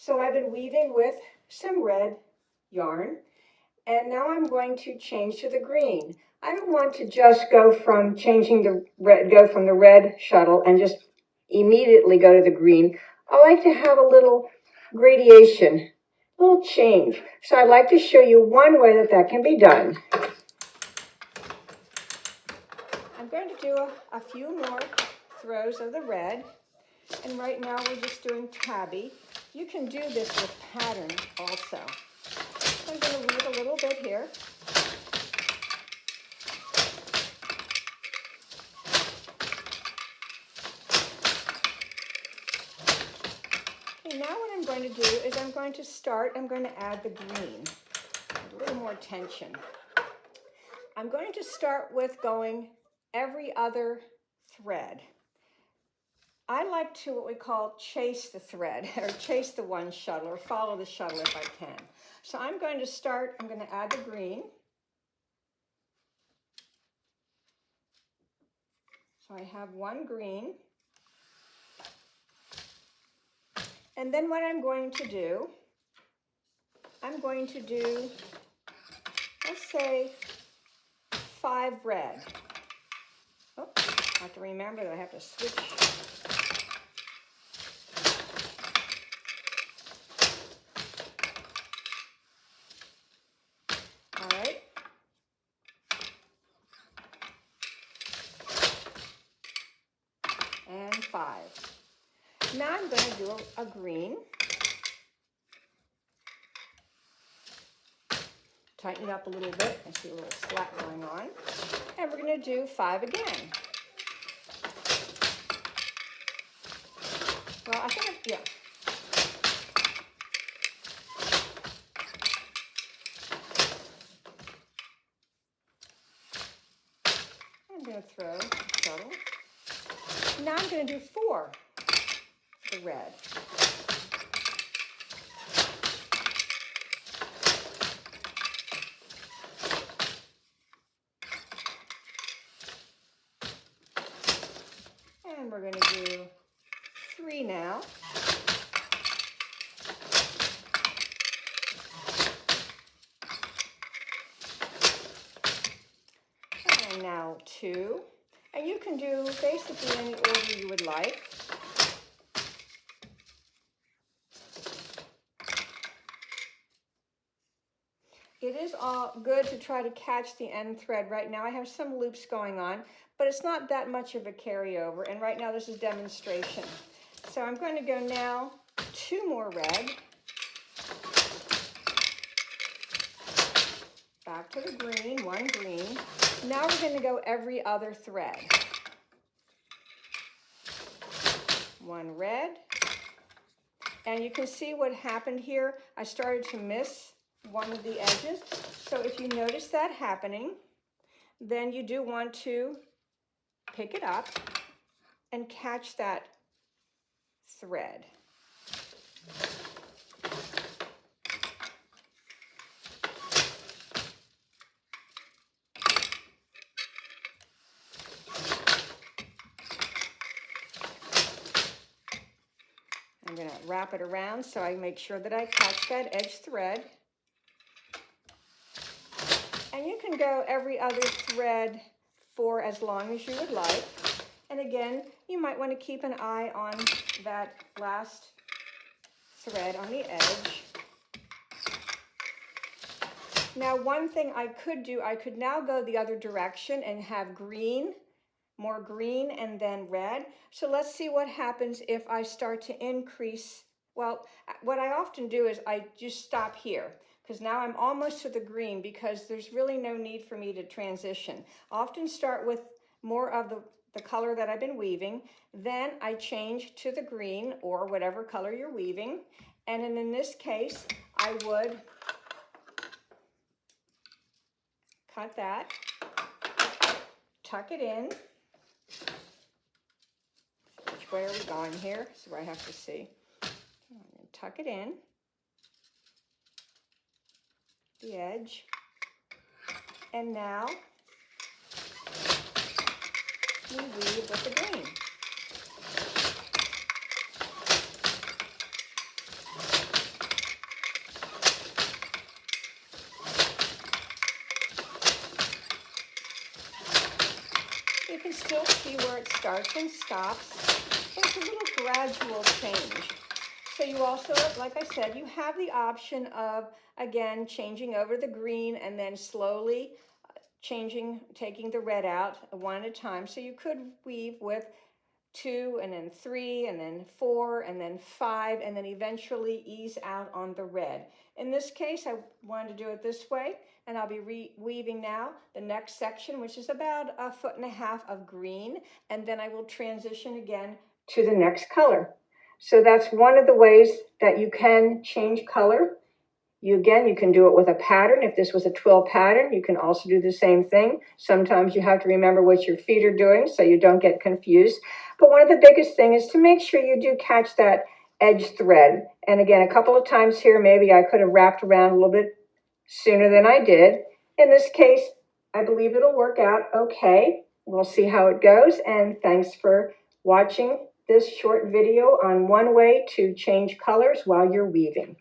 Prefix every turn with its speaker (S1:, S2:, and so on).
S1: So I've been weaving with some red yarn, and now I'm going to change to the green. I don't want to just go from the red shuttle and just immediately go to the green. I like to have a little gradation, a little change. So I'd like to show you one way that can be done. I'm going to do a few more throws of the red, and right now we're just doing tabby. You can do this with pattern also. I'm going to weave a little bit here. Okay, now what I'm going to do is I'm going to add the green, a little more tension. I'm going to start with going every other thread. I like to what we call chase the thread, or chase the one shuttle, or follow the shuttle if I can. So I'm going to add the green. So I have one green. And then what I'm going to do, let's say 5 red. Oh, I have to remember that I have to switch. All right. And 5. Now I'm going to do a green. Tighten it up a little bit. I see a little slack going on. And we're going to do 5 again. Well, I think, yeah. I'm going to throw the shuttle. Now I'm going to do 4, the red. And we're going to do 3 now. And now 2. And you can do basically any order you would like. It is all good to try to catch the end thread. Right now I have some loops going on, but it's not that much of a carryover. And right now this is demonstration. So I'm going to go now 2 more red. Back to the green, 1 green. Now we're going to go every other thread. 1 red. And you can see what happened here. I started to miss one of the edges. So if you notice that happening, then you do want to pick it up and catch that thread. I'm going to wrap it around so I make sure that I catch that edge thread. And you can go every other thread for as long as you would like. And again, you might want to keep an eye on that last thread on the edge. Now, one thing I could do, I could now go the other direction and have green, more green, and then red. So let's see what happens if I start to increase. Well, what I often do is I just stop here, because now I'm almost to the green, because there's really no need for me to transition. I often start with more of the color that I've been weaving, then I change to the green or whatever color you're weaving, and in this case, I would cut that, tuck it in. Which way are we going here? This is where I have to see. Tuck it in, the edge, and now we weave with the green. still see where it starts and stops. It's a little gradual change. So you also, like I said, you have the option of, again, changing over the green and then slowly taking the red out one at a time. So you could weave with 2 and then 3 and then 4 and then 5 and then eventually ease out on the red. In this case, I wanted to do it this way, and I'll be weaving now the next section, which is about 1.5 feet of green, and then I will transition again to the next color. So that's one of the ways that you can change color. You can do it with a pattern. If this was a twill pattern, you can also do the same thing. Sometimes you have to remember what your feet are doing so you don't get confused. But one of the biggest things is to make sure you do catch that edge thread. And again, a couple of times here, maybe I could have wrapped around a little bit sooner than I did. In this case, I believe it'll work out okay. We'll see how it goes. And thanks for watching this short video on one way to change colors while you're weaving.